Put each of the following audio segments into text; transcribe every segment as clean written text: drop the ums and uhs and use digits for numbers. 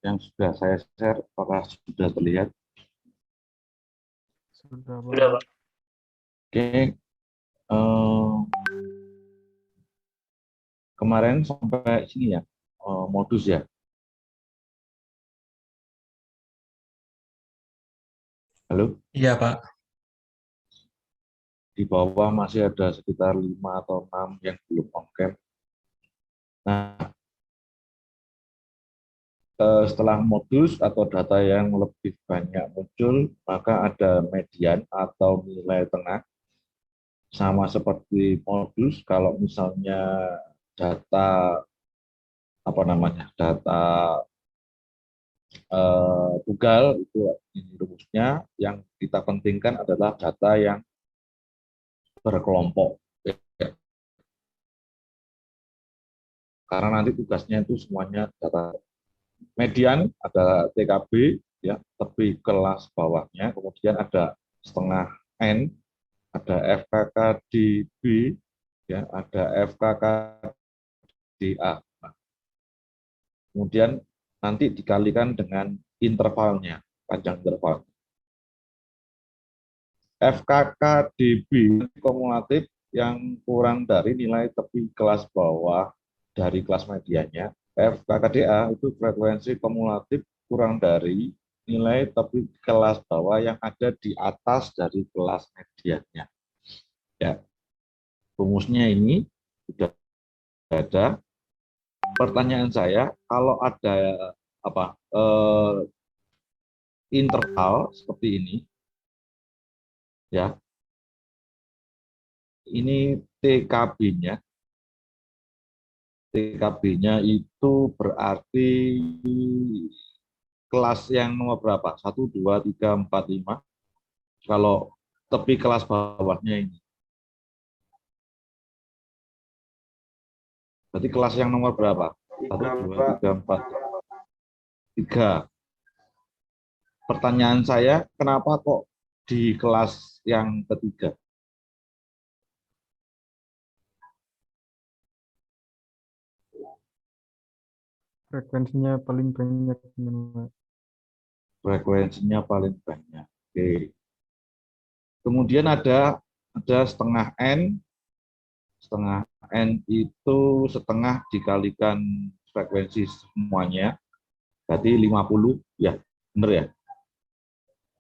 yang sudah saya share, apakah sudah terlihat? Sudah, Pak. Sudah, Pak. Oke, kemarin sampai sini ya, modus ya. Halo, Iya, Pak. di bawah masih ada sekitar 5 atau 6 yang belum on-cam. Nah, setelah modus atau data yang lebih banyak muncul, maka ada median atau nilai tengah. Sama seperti modus, kalau misalnya data data tunggal itu ini rumusnya, yang kita pentingkan adalah data yang berkelompok. Karena nanti tugasnya itu semuanya data. Median ada TKB, ya, tepi kelas bawahnya, kemudian ada setengah N, ada FKKDB, ya, ada FKKDA. Kemudian nanti dikalikan dengan intervalnya, panjang interval. FKKDB kumulatif yang kurang dari nilai tepi kelas bawah dari kelas mediannya. FKKDA itu frekuensi kumulatif kurang dari nilai tepi kelas bawah yang ada di atas dari kelas mediannya. Ya, rumusnya ini sudah ada. Pertanyaan saya, kalau ada interval seperti ini, ya, ini TKB-nya. TKB-nya itu berarti kelas yang nomor berapa? 1, 2, 3, 4, 5. Kalau tepi kelas bawahnya ini. Berarti kelas yang nomor berapa? 1, 2, 3, 4, 3. Pertanyaan saya, kenapa kok di kelas yang ketiga? Frekuensinya paling banyak. Frekuensinya paling banyak. Oke. Kemudian ada setengah N. Setengah N itu setengah dikalikan frekuensi semuanya. Berarti 50, ya, benar ya.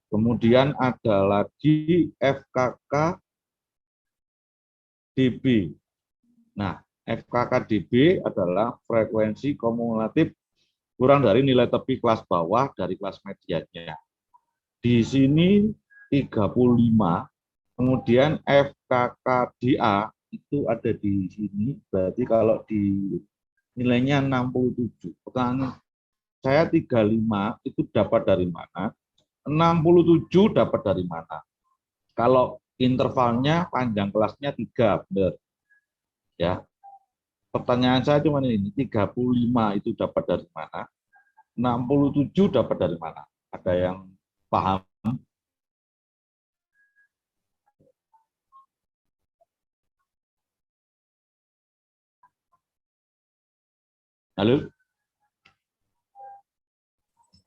Kemudian ada lagi FKKDB. Nah, FKKDB adalah frekuensi kumulatif kurang dari nilai tepi kelas bawah dari kelas mediannya. Di sini 35, kemudian FKKDA itu ada di sini, berarti kalau di nilainya 67. Pertanyaan saya, 35 itu dapat dari mana? 67 dapat dari mana? Kalau intervalnya panjang kelasnya 3, benar. Ya. Pertanyaan saya cuma ini, 35 itu dapat dari mana? 67 dapat dari mana? Ada yang paham? Halo?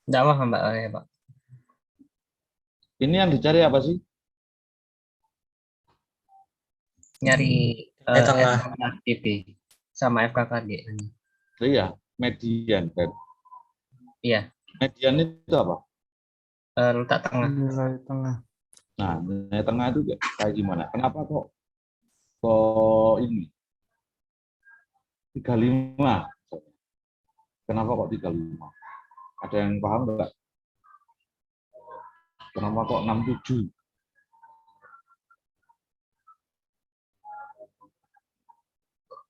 Tidak paham, Mbak. Ya, Pak. Ini yang dicari apa sih? Nyari Tengah. FKKDB sama FKKD. Iya, median kan. Iya, Median itu apa? letak tengah. Nilai tengah. Nah, nilai tengah itu kayak gimana? Kenapa kok ini 35? Kenapa kok 35? Ada yang paham enggak? Kenapa kok 67?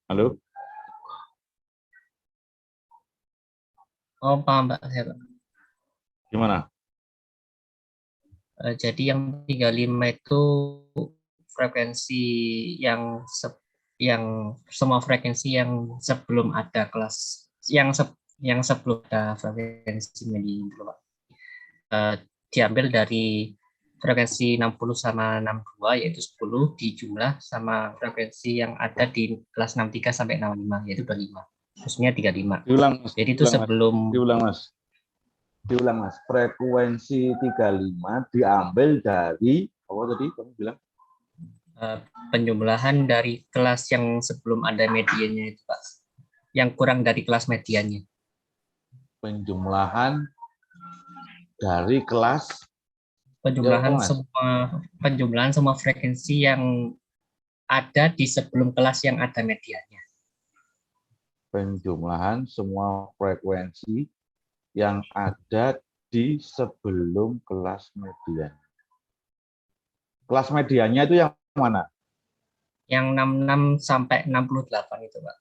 Halo? Oh, paham, Mbak. Ya, Pak. Gimana? Jadi yang 35 itu frekuensi yang semua frekuensi yang sebelum ada kelas yang sebelum ada frekuensi median itu, Pak. Diambil dari frekuensi 60 sama 62 yaitu 10 dijumlah sama frekuensi yang ada di kelas 63 sampai 65 yaitu 25. Terusnya 35. Diulang, Mas. Jadi itu sebelum Diulang, Mas. Diulang Mas, frekuensi 35 diambil dari apa tadi kamu bilang? Penjumlahan dari kelas yang sebelum ada medianya itu, Pak. Yang kurang dari kelas medianya. Penjumlahan dari kelas Penjumlahan Mas. semua frekuensi yang ada di sebelum kelas yang ada medianya. Penjumlahan semua frekuensi yang ada di sebelum kelas median. Kelas mediannya itu yang mana? Yang 66 sampai 68 itu, Pak.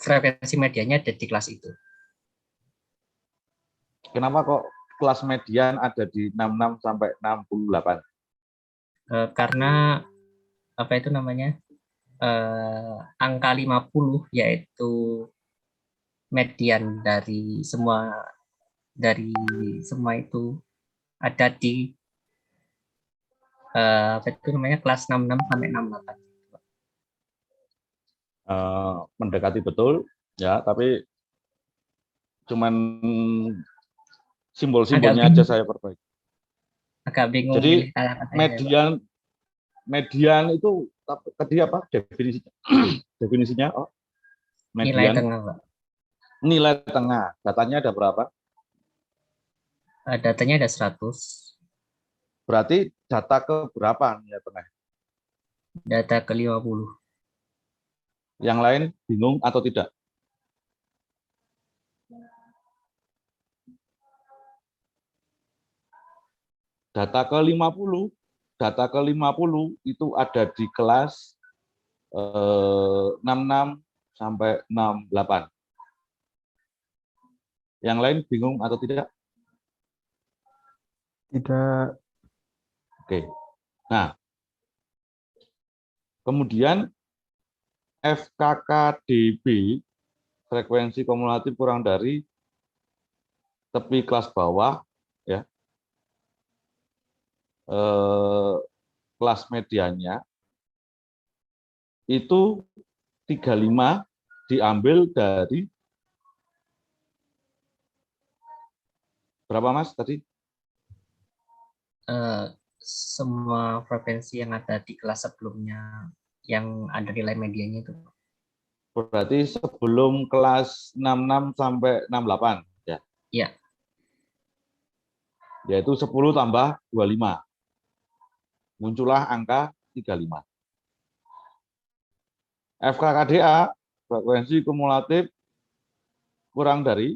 Frekuensi medianya ada di kelas itu. Kenapa kok kelas median ada di 66 sampai 68? Karena apa itu namanya? Angka 50 yaitu median dari semua itu ada di apa itu namanya kelas 66 sampai 68. Mendekati betul ya, tapi cuman simbol-simbolnya aja saya perbaiki. Agak bingung Jadi milih kata-katanya, median itu tadi apa definisinya? Definisinya nilai median tengah, Pak. nilai tengah. Datanya ada berapa? Datanya ada 100. Berarti data ke berapa nilai tengah? Data ke 50. Yang lain bingung atau tidak? Data ke 50 itu ada di kelas 66 sampai 68. Yang lain bingung atau tidak? Tidak. Oke. Nah, kemudian FKKDB, frekuensi kumulatif kurang dari tepi kelas bawah, ya, kelas mediannya, itu 35 diambil dari berapa Mas tadi? Semua frekuensi yang ada di kelas sebelumnya yang ada nilai medianya itu. Berarti sebelum kelas 66 sampai 68 ya. Iya. Yaitu 10 tambah 25. Muncullah angka 35. FKKDA, frekuensi kumulatif kurang dari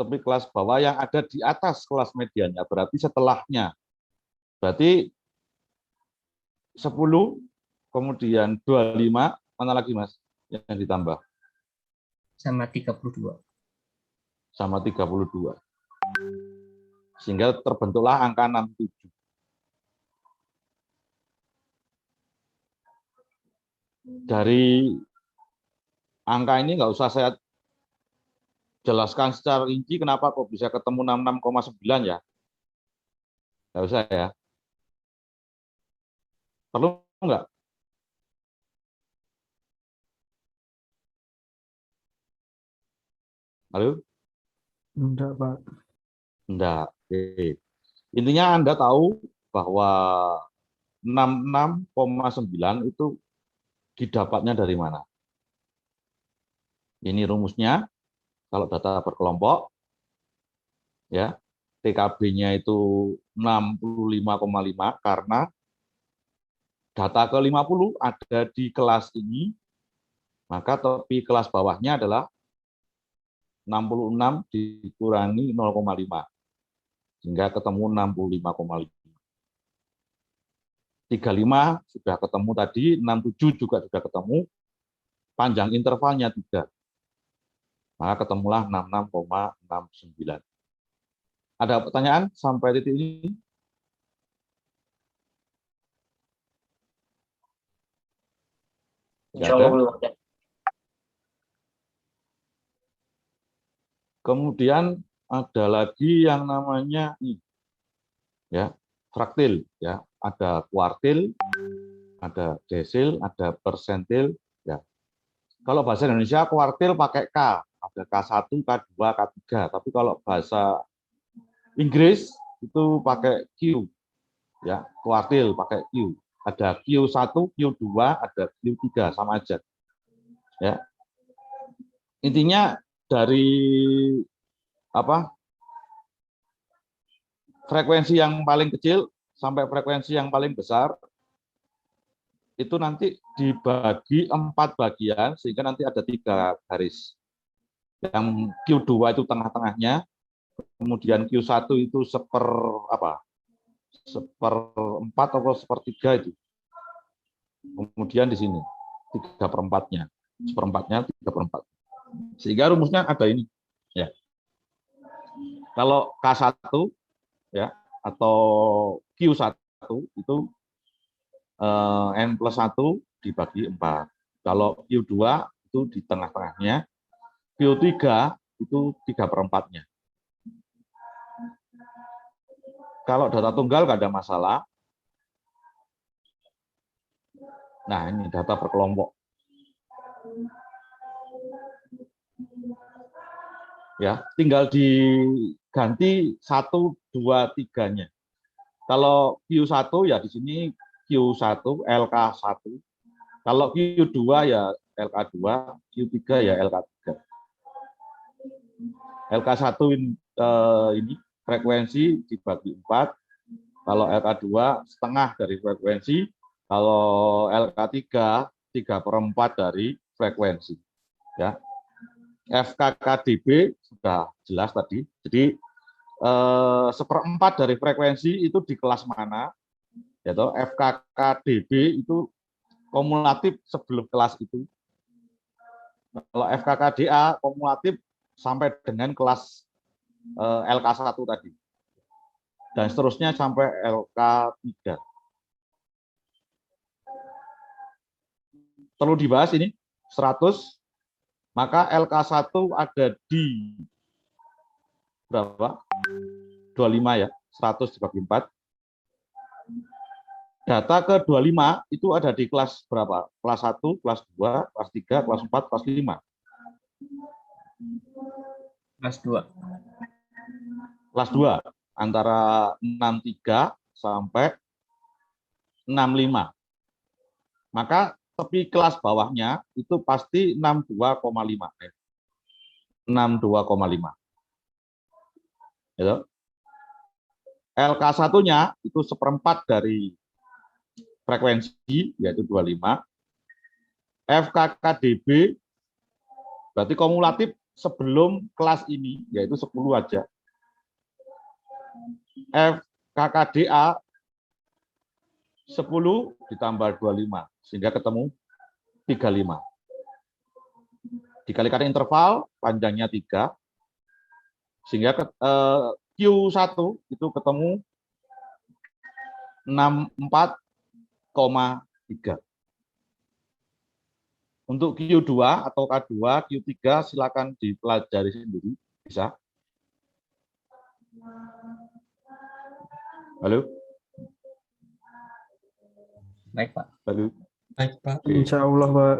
tepi kelas bawah yang ada di atas kelas mediannya, berarti setelahnya. Berarti 10, kemudian 25, mana lagi Mas yang ditambah? Sama 32. Sama 32. Sehingga terbentuklah angka 67. Dari angka ini nggak usah saya jelaskan secara rinci kenapa kok bisa ketemu 66,9 ya. Nggak usah ya. Perlu nggak? Halo? Enggak, Pak. Enggak. Oke. Intinya Anda tahu bahwa 66,9 itu didapatnya dari mana? Ini rumusnya. Kalau data berkelompok, ya TKB-nya itu 65,5 karena data ke 50 ada di kelas ini, maka tepi kelas bawahnya adalah 66 dikurangi 0,5 sehingga ketemu 65,5. 35 sudah ketemu tadi, 67 juga sudah ketemu, panjang intervalnya 3. Maka ketemulah 66,69. Ada pertanyaan sampai titik ini? Tidak ada. Kemudian ada lagi yang namanya ya fraktil, ya ada kuartil, ada desil, ada persentil. Ya. Kalau bahasa Indonesia kuartil pakai K, ada K1, K2, K3. Tapi kalau bahasa Inggris itu pakai Q, ya, kuartil pakai Q. Ada Q1, Q2, ada Q3, sama aja. Ya. Intinya dari frekuensi yang paling kecil sampai frekuensi yang paling besar itu nanti dibagi 4 bagian sehingga nanti ada 3 garis. Yang Q2 itu tengah-tengahnya, kemudian Q1 itu seperempat atau sepertiga itu. Kemudian di sini 3/4-nya, seperempatnya 3/4. Sehingga rumusnya ada ini. Ya. Kalau K1 ya atau Q1 itu N+1 dibagi 4. Kalau Q2 itu di tengah-tengahnya, Q3 itu 3/4-nya. Kalau data tunggal nggak ada masalah. Nah, ini data per kelompok. Ya, tinggal diganti 1, 2, 3-nya. Kalau Q1 ya di sini Q1, LK1. Kalau Q2 ya LK2, Q3 ya LK3. LK1 ini frekuensi dibagi 4. Kalau LK2 setengah dari frekuensi. Kalau LK3 3/4 dari frekuensi. Ya. FKKDB sudah jelas tadi. Jadi 1/4 dari frekuensi itu di kelas mana? Yaitu FKKDB itu kumulatif sebelum kelas itu. Kalau FKKDA kumulatif sampai dengan kelas LK1 tadi. Dan seterusnya sampai LK3. Perlu dibahas ini 100, maka LK1 ada di berapa? 25 ya, 100 dibagi 4. Data ke 25 itu ada di kelas berapa? Kelas 1, kelas 2, kelas 3, kelas 4, kelas 5. Kelas 2. Kelas 2 antara 63 sampai 65. Maka tepi kelas bawahnya itu pasti 62,5. 62,5. Gitu. LK1-nya itu 1/4 dari frekuensi, yaitu 25. FKKDB berarti kumulatif sebelum kelas ini, yaitu 10 aja. FKKDA 10 ditambah 25, sehingga ketemu 35. Dikalikan interval, panjangnya 3, sehingga Q1 itu ketemu 64,3. Untuk Q2 atau K2, Q3 silakan dipelajari sendiri, bisa. Halo? Baik, Pak. Halo? Baik, Pak. Insya Allah, Pak.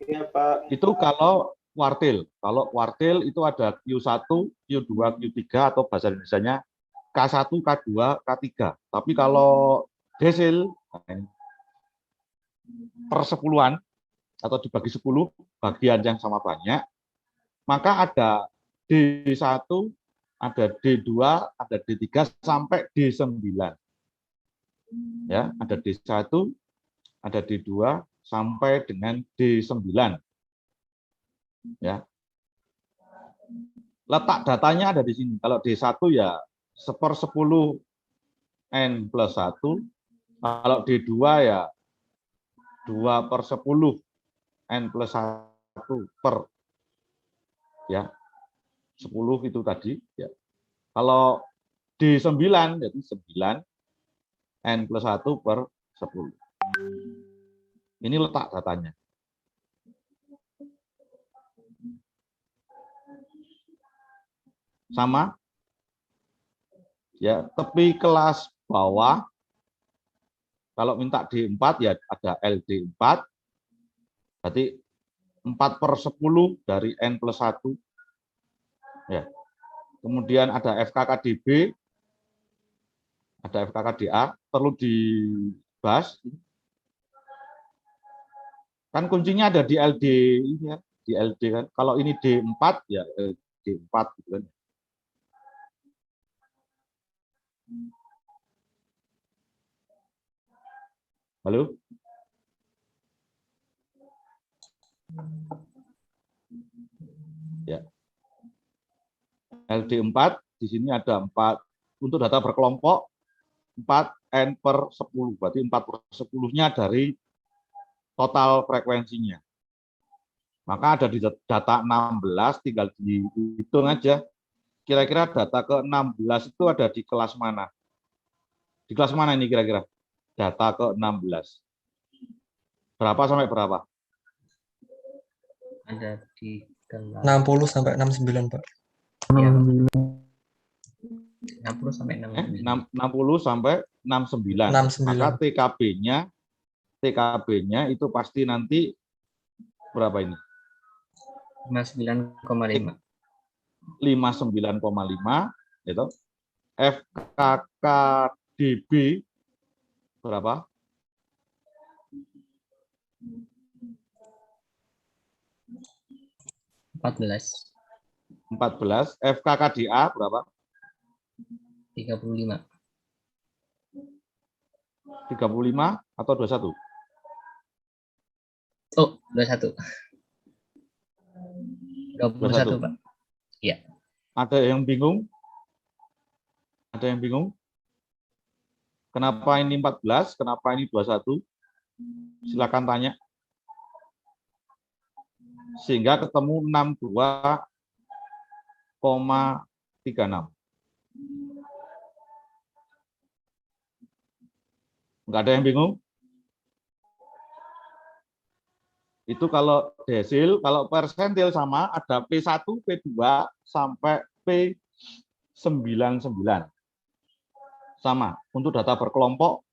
Iya, Pak. Itu kalau kuartil. Kalau kuartil itu ada Q1, Q2, Q3 atau bahasa Indonesianya K1, K2, K3. Tapi kalau desil per 10-an atau dibagi 10 bagian yang sama banyak, maka ada D1, ada D2, ada D3 sampai D9. Ya, ada D1, ada D2 sampai dengan D9. Ya. Letak datanya ada di sini. Kalau D1 ya 1/10 N+1. Kalau D2 ya 2/10 N+1 per ya 10 itu tadi ya. Kalau D9 jadi 9 N+1 per 10. Ini letak datanya. Sama ya, tepi kelas bawah kalau minta D4 ya ada LD4, berarti 4/10 dari N+1 Ya. Kemudian ada FKKDB, ada FKKDA, perlu dibahas. Kan kuncinya ada di LD ini ya, di LD kan. Kalau ini D4 ya D4 gitu kan. Halo? Ya. LD4 di sini ada 4 untuk data berkelompok 4n/10, berarti 4/10-nya dari total frekuensinya. Maka ada di data 16, tinggal dihitung aja. Kira-kira data ke-16 itu ada di kelas mana? Di kelas mana ini kira-kira? Data ke-16. Berapa sampai berapa? Ada di kelas 60 sampai 69, Pak. ya, 69. 60 sampai 69. 60 sampai 69. 69. Maka TKB-nya itu pasti nanti berapa ini? 59,5. 59,5 itu. FKKDB berapa? 14. FKKDA berapa? 35. 35 atau 21? Oh, 21. 21, Pak. Iya. Ada yang bingung? Ada yang bingung? Kenapa ini 14? Kenapa ini 21? Silakan tanya. Sehingga ketemu 62,36. Enggak ada yang bingung? Itu kalau desil, kalau persentil sama ada P1, P2 sampai P99. Sama. Untuk data berkelompok,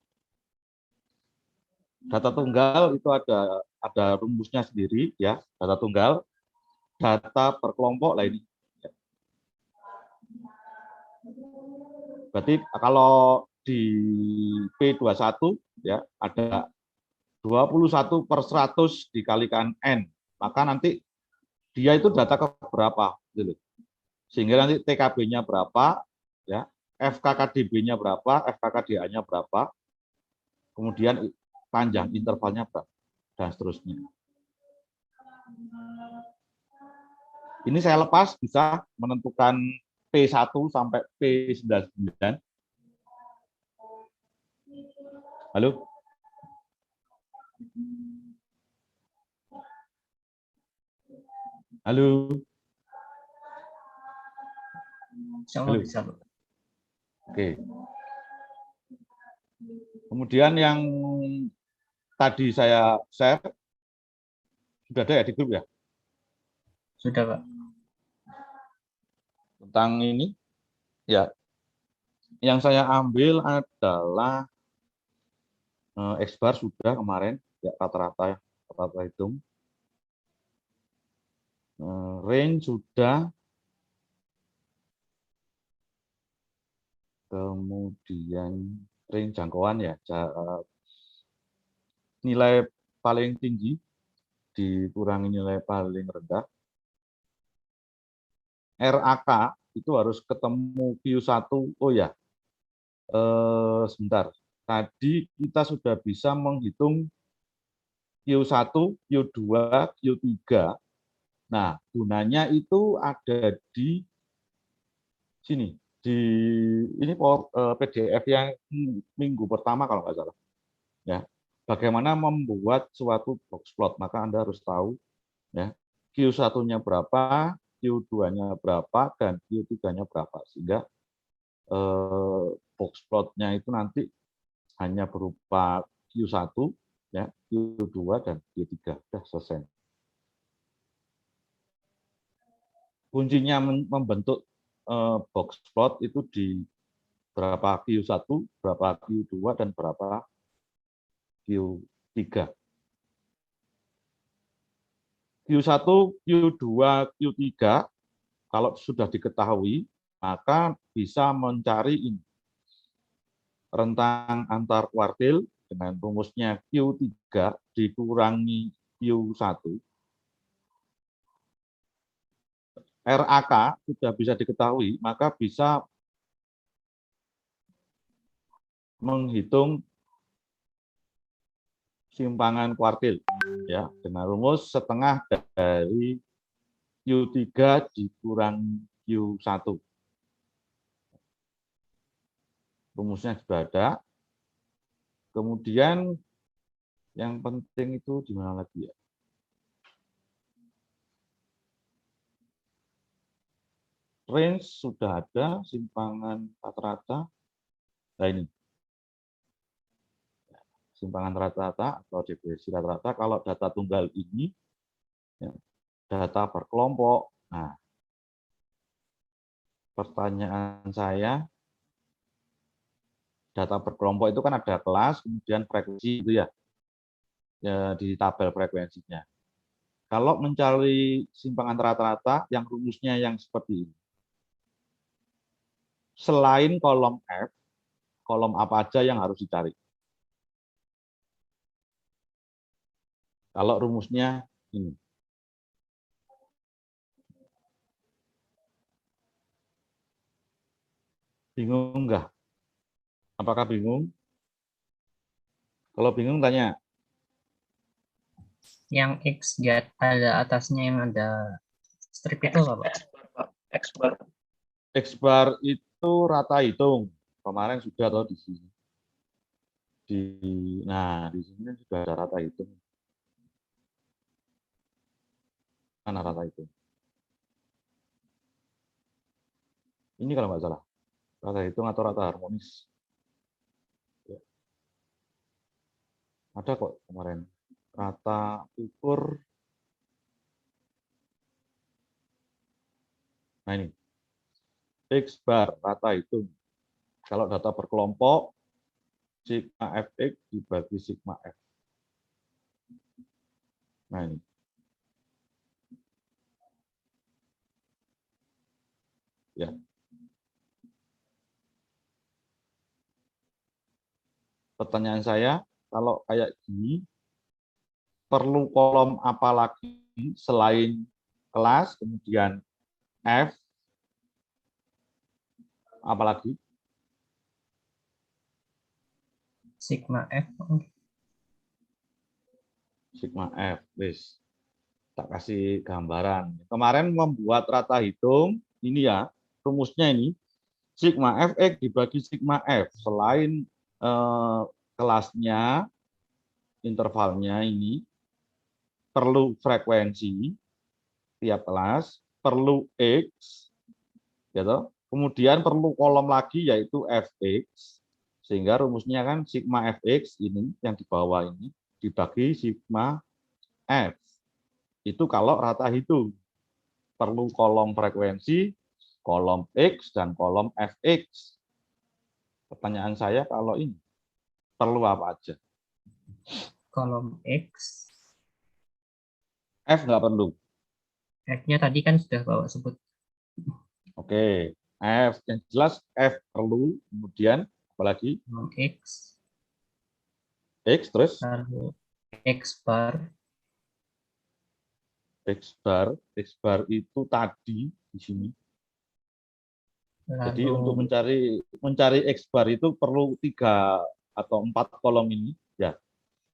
data tunggal itu ada rumusnya sendiri ya, data tunggal, data berkelompok lah ini. Berarti kalau di P21 ya ada 21/100 dikalikan N, maka nanti dia itu data ke berapa, gitu. Sehingga nanti TKB-nya berapa, ya, FKKDB-nya berapa, FKKDA-nya berapa, kemudian panjang intervalnya berapa, dan seterusnya. Ini saya lepas bisa menentukan P1 sampai P99. Halo? Halo? Insyaallah bisa, Pak. Oke. Kemudian yang tadi saya share, sudah ada ya di grup ya? Sudah, Pak. Tentang ini, ya. Yang saya ambil adalah X-bar sudah kemarin, ya rata-rata hitung. Range sudah. Kemudian range jangkauan ya, nilai paling tinggi dikurangi nilai paling rendah. RAK itu harus ketemu Q1. Oh ya, sebentar. Tadi kita sudah bisa menghitung Q1, Q2, Q3. Nah, gunanya itu ada di sini. Ini PDF yang minggu pertama kalau nggak salah. Ya, bagaimana membuat suatu box plot, maka Anda harus tahu ya Q1-nya berapa, Q2-nya berapa, dan Q3-nya berapa, sehingga box plot-nya itu nanti hanya berupa Q1, ya, Q2, dan Q3. Sudah selesai. Kuncinya membentuk box plot itu di berapa Q1, berapa Q2, dan berapa Q3. Q1, Q2, Q3 Kalau sudah diketahui, maka bisa mencari ini, rentang antar kuartil dengan rumusnya Q3 dikurangi Q1. RAK sudah bisa diketahui, maka bisa menghitung simpangan kuartil ya dengan rumus setengah dari Q3 dikurangi Q1. Rumusnya sudah ada. Kemudian yang penting itu di mana lagi ya? Range sudah ada, simpangan rata-rata. Nah ini, simpangan rata-rata atau deviasi rata-rata. Kalau data tunggal ini, ya, data berkelompok. Nah, pertanyaan saya, data berkelompok itu kan ada kelas, kemudian frekuensi itu ya, di tabel frekuensinya. Kalau mencari simpangan rata-rata yang rumusnya yang seperti ini. Selain kolom F, kolom apa aja yang harus dicari? Kalau rumusnya ini. Bingung nggak? Apakah bingung? Kalau bingung tanya. Yang X ada atasnya yang ada strip itu apa, Pak? X-bar. X-bar itu rata hitung. Kemarin sudah atau di sini. Nah, di sini sudah ada rata hitung. Mana rata hitung? Ini kalau nggak salah. Rata hitung atau rata harmonis. Ya. Ada kok kemarin. Rata ukur. Nah ini. X-bar, rata hitung. Kalau data berkelompok, sigma Fx dibagi sigma F. Nah ini. Ya. Pertanyaan saya, kalau kayak gini, perlu kolom apa lagi selain kelas, kemudian F, apalagi? Sigma F. Sigma F, wis. Tak kasih gambaran. Kemarin membuat rata hitung, ini ya, rumusnya ini, sigma Fx dibagi sigma F. Selain kelasnya, intervalnya ini, perlu frekuensi tiap kelas, perlu X, gitu. Kemudian perlu kolom lagi yaitu Fx, sehingga rumusnya kan sigma Fx ini yang di bawah ini dibagi sigma F. Itu kalau rata hitung. Perlu kolom frekuensi, kolom X, dan kolom Fx. Pertanyaan saya kalau ini, perlu apa aja? Kolom X. F nggak perlu. F-nya tadi kan sudah Bapak sebut. Oke, F yang jelas F perlu, kemudian apalagi Kolom X. X terus Lalu X bar. X bar itu tadi di sini. Jadi Lalu untuk mencari X bar itu perlu 3 atau 4 kolom ini ya.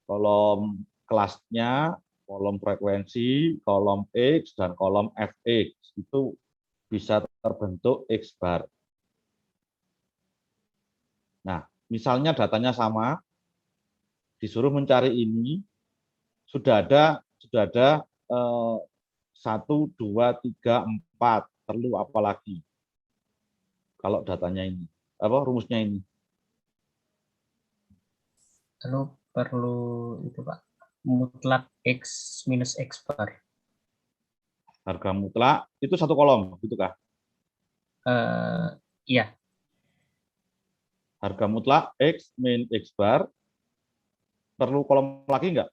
Kolom kelasnya, kolom frekuensi, kolom X dan kolom Fx itu bisa terbentuk X bar. Nah, misalnya datanya sama, disuruh mencari ini, sudah ada 1, 2, 3, 4. Perlu apa lagi? Kalau datanya ini, apa rumusnya ini? lalu perlu itu Pak, mutlak X minus X bar. Harga mutlak itu 1 kolom, gitu kah? Iya, Harga mutlak X min X bar, perlu kolom lagi enggak?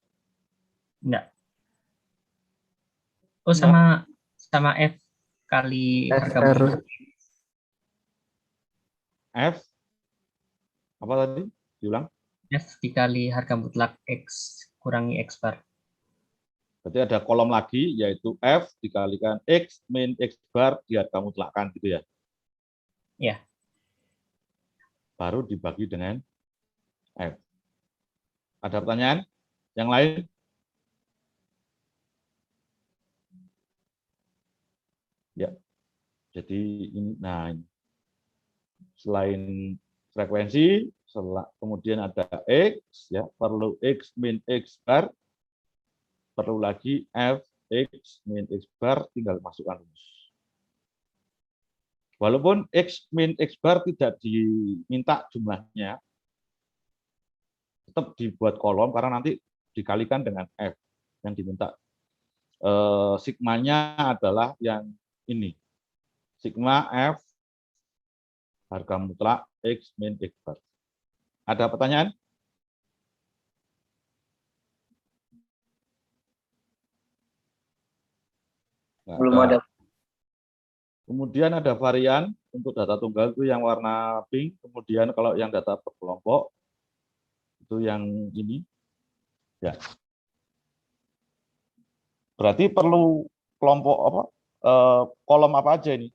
enggak. Oh, sama FK kali harga FR. mutlak F apa tadi? Diulang. F dikali harga mutlak X kurangi X bar. Berarti ada kolom lagi, yaitu F dikalikan X min X bar di harga mutlakkan, gitu ya? Ya. Baru dibagi dengan F. Ada pertanyaan? Yang lain? Ya. Jadi, nah, selain frekuensi, kemudian ada X, ya, perlu X min X bar, perlu lagi F X min X bar, tinggal masukkan rumus. Walaupun X min X bar tidak diminta jumlahnya, tetap dibuat kolom karena nanti dikalikan dengan F yang diminta. Sigmanya adalah yang ini. Sigma F harga mutlak X min X bar. Ada pertanyaan? Belum ada. Kemudian ada varian untuk data tunggal itu yang warna pink. Kemudian kalau yang data berkelompok itu yang ini. Ya. Berarti perlu kelompok apa? Kolom apa aja ini?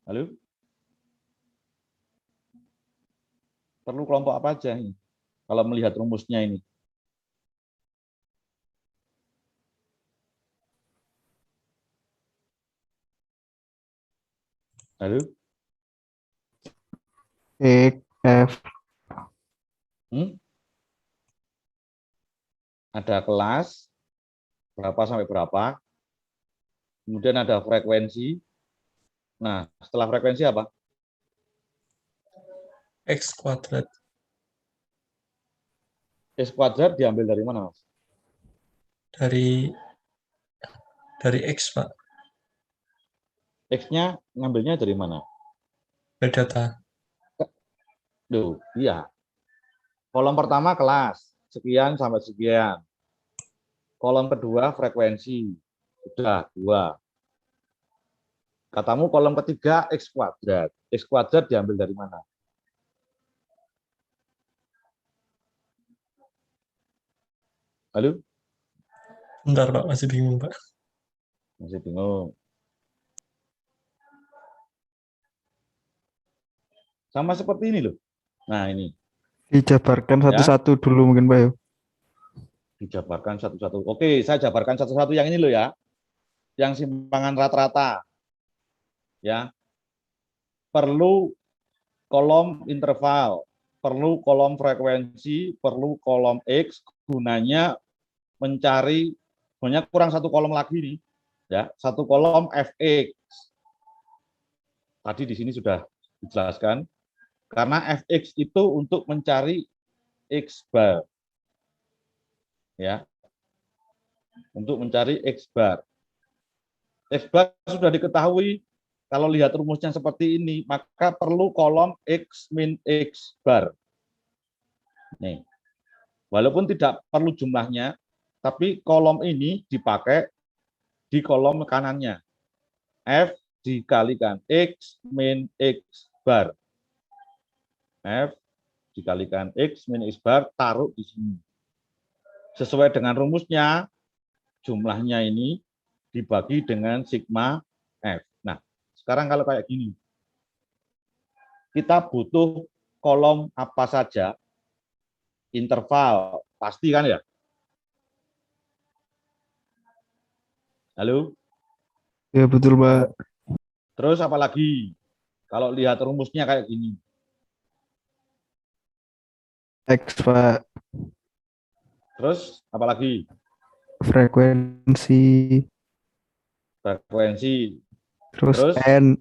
Halo? Perlu kelompok apa aja ini? Kalau melihat rumusnya ini. Halo? X, F. Ada kelas, berapa sampai berapa. Kemudian ada frekuensi. Nah, setelah frekuensi apa? X kuadrat. X kuadrat diambil dari mana, Mas? Dari X, Pak. X-nya ngambilnya dari mana? Dari data. Duh, iya. Kolom pertama kelas, sekian sampai sekian. Kolom kedua frekuensi, sudah 2. Katamu kolom ketiga X kuadrat. X kuadrat diambil dari mana? Halo? Bentar, Pak. Masih bingung, Pak. Masih bingung. Sama seperti ini loh. Nah, ini. Dijabarkan Ya. satu-satu dulu mungkin, Pak. Dijabarkan satu-satu. Oke, saya jabarkan satu-satu yang ini loh ya. Yang simpangan rata-rata. Ya. Perlu kolom interval, perlu kolom frekuensi, perlu kolom X, gunanya mencari, banyak kurang satu kolom lagi nih. Ya, satu kolom Fx. Tadi di sini sudah dijelaskan. Karena Fx itu untuk mencari X bar. Ya. Untuk mencari X bar. X bar sudah diketahui, kalau lihat rumusnya seperti ini, maka perlu kolom X min X bar. Nih. Walaupun tidak perlu jumlahnya, tapi kolom ini dipakai di kolom kanannya. F dikalikan X min X bar. F dikalikan X min X bar, taruh di sini. Sesuai dengan rumusnya, jumlahnya ini dibagi dengan sigma F. Nah, sekarang kalau kayak gini, kita butuh kolom apa saja, interval, pasti kan ya? Halo? Ya, betul, Pak. Terus apa lagi? Kalau lihat rumusnya kayak gini. X, Pak. Terus apa lagi? Frekuensi. Frekuensi. Terus Terus? N.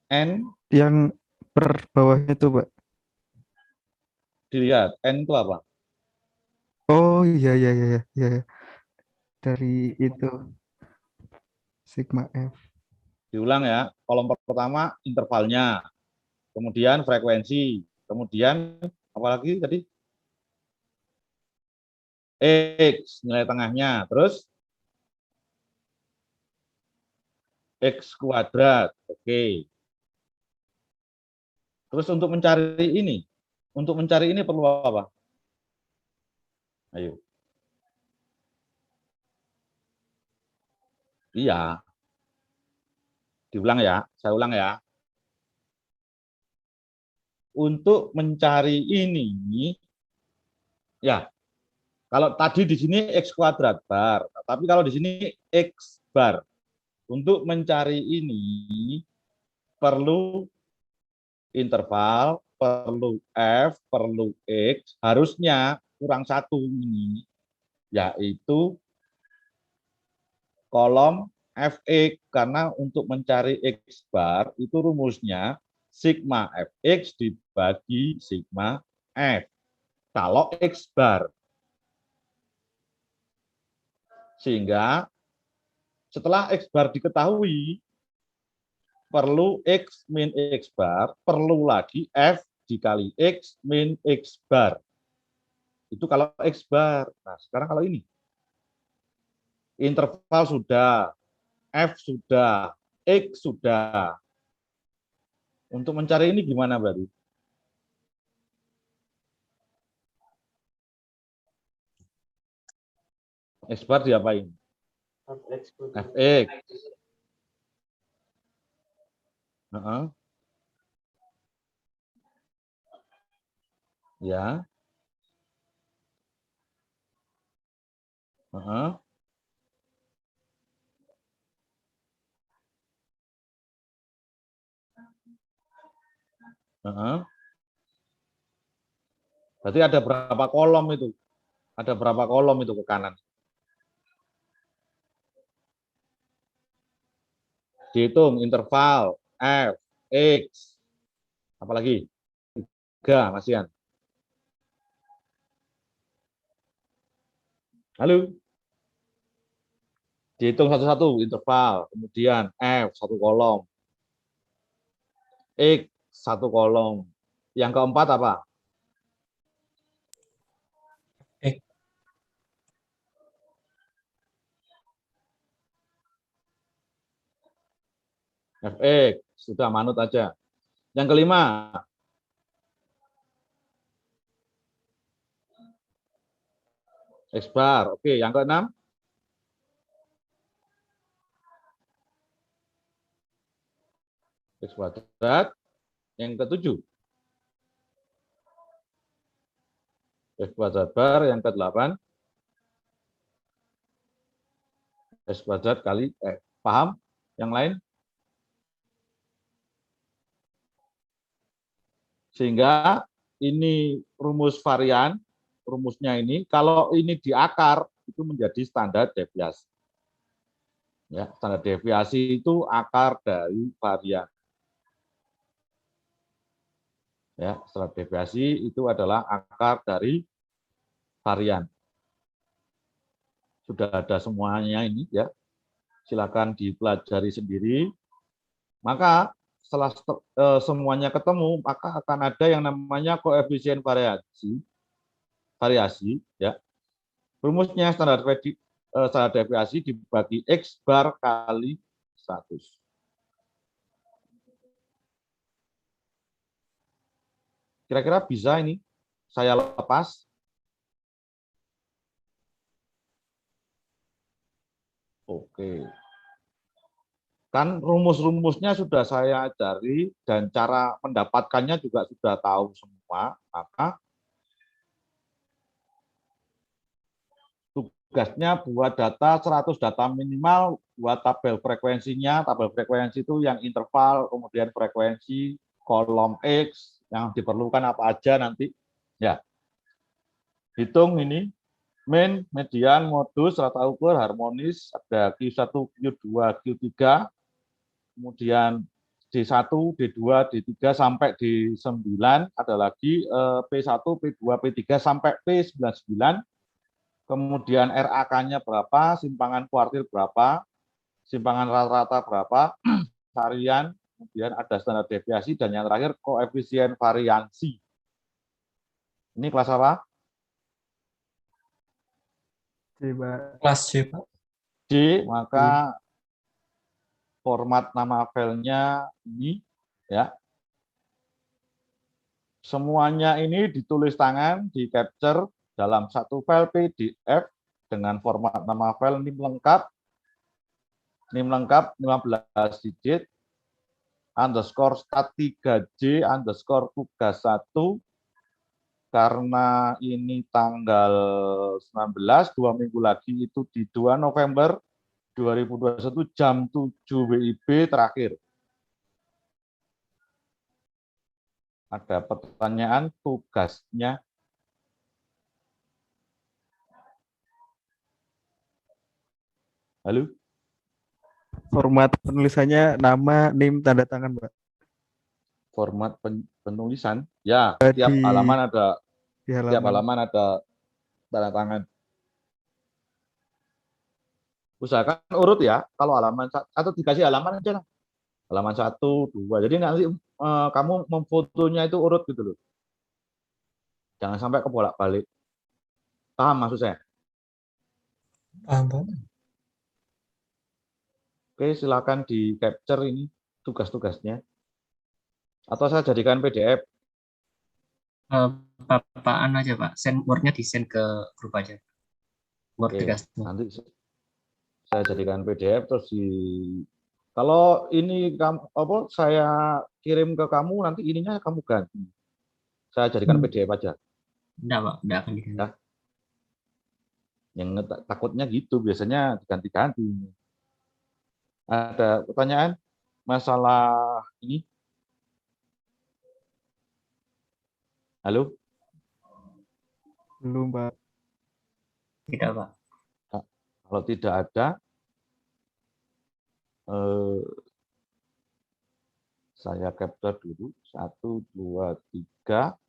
N, Yang per bawahnya itu, Pak. dilihat. N itu apa? Oh, iya. Dari itu. Sigma F. Diulang ya, kolom pertama intervalnya, kemudian frekuensi, kemudian apa lagi tadi? X, nilai tengahnya, terus X kuadrat, oke. Terus untuk mencari ini perlu apa? Ayo. Iya. Diulang ya, saya ulang ya. Untuk mencari ini, ya, kalau tadi di sini X kuadrat bar, tapi kalau di sini X bar. Untuk mencari ini, perlu interval, perlu F, perlu X, harusnya kurang satu ini, yaitu kolom Fx, karena untuk mencari X bar itu rumusnya sigma Fx dibagi sigma F, kalau X bar. Sehingga setelah X bar diketahui, perlu X min X bar, perlu lagi F dikali X min X bar. Itu kalau X bar. Nah, sekarang kalau ini. Interval sudah, F sudah, X sudah. Untuk mencari ini gimana berarti? X bar diapain? Fx. Ya. Berarti ada berapa kolom itu? Ada berapa kolom itu ke kanan? Dihitung interval F, X, apalagi 3, Mas Ian. Halo? Dihitung satu-satu interval, kemudian F, 1 kolom, X, 1 kolom. Yang keempat apa? X. Fx, sudah manut aja. Yang kelima, X bar. Oke, yang keenam, X kuadrat. Yang ketujuh, X kuadrat bar. Yang ke-8, X kuadrat kali X. Paham? Yang lain? Sehingga ini rumus varian, rumusnya ini, kalau ini di akar, itu menjadi standar deviasi. Ya, standar deviasi itu akar dari varian. Ya, standar deviasi itu adalah akar dari varian. Sudah ada semuanya ini ya. Silakan dipelajari sendiri. Maka setelah semuanya ketemu, maka akan ada yang namanya koefisien variasi ya. Rumusnya standar deviasi dibagi X bar kali 100. Kira-kira bisa ini saya lepas? Oke. Kan rumus-rumusnya sudah saya ajari dan cara mendapatkannya juga sudah tahu semua, maka tugasnya buat data 100 data minimal, buat tabel frekuensinya. Tabel frekuensi itu yang interval, kemudian frekuensi, kolom X, yang diperlukan apa aja nanti. Ya, hitung ini, min, median, modus, rata ukur, harmonis, ada Q1, Q2, Q3, kemudian D1, D2, D3 sampai D9, ada lagi P1, P2, P3 sampai P99, kemudian RAK-nya berapa, simpangan kuartil berapa, simpangan rata-rata berapa, harian, kemudian ada standar deviasi, dan yang terakhir koefisien variansi. Ini kelas apa? C, Pak. Kelas C, Pak. D, maka format nama filenya ini, ya. Semuanya ini ditulis tangan, di capture dalam satu file PDF dengan format nama file NIM lengkap 15 digit, underscore stat 3J, underscore tugas 1, karena ini tanggal 19, 2 minggu lagi itu di 2 November 2021 jam 7 WIB terakhir. Ada pertanyaan tugasnya. Halo? Format penulisannya nama, NIM, tanda tangan, Pak. Format penulisan, ya, Di- tiap halaman ada Di tiap halaman. halaman ada tanda tangan. Usahakan urut ya, kalau halaman atau dikasih halaman aja lah. Halaman 1, 2. Jadi nanti kamu memfotonya itu urut gitu loh. Jangan sampai kebolak-balik. Paham maksud saya? Paham, Pak. Oke, silakan di capture ini tugas-tugasnya. Atau saya jadikan PDF. Bapaan aja Pak, Word-nya di-send ke grup aja. Word Oke, tugasnya. nanti saya jadikan PDF terus kalau ini kamu apa saya kirim ke kamu nanti ininya kamu ganti. Saya jadikan PDF aja. Enggak Pak, enggak akan diganti. Ya. Yang takutnya gitu biasanya diganti-ganti. Ada pertanyaan masalah ini? Halo? Belum, Pak. Tidak Pak. Kalau tidak ada, saya capture dulu. 1, 2, 3.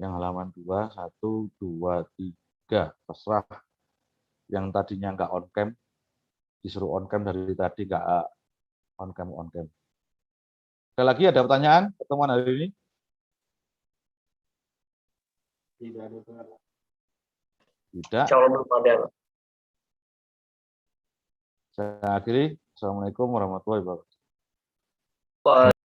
Yang halaman 2, 1, 2, 3. Terserah. Yang tadinya nggak on cam, disuruh on cam dari tadi nggak on cam. Sekali lagi ada pertanyaan pertemuan hari ini? Tidak. Insya Allah belum ada. Saya akhiri. Assalamualaikum warahmatullahi wabarakatuh. Pak.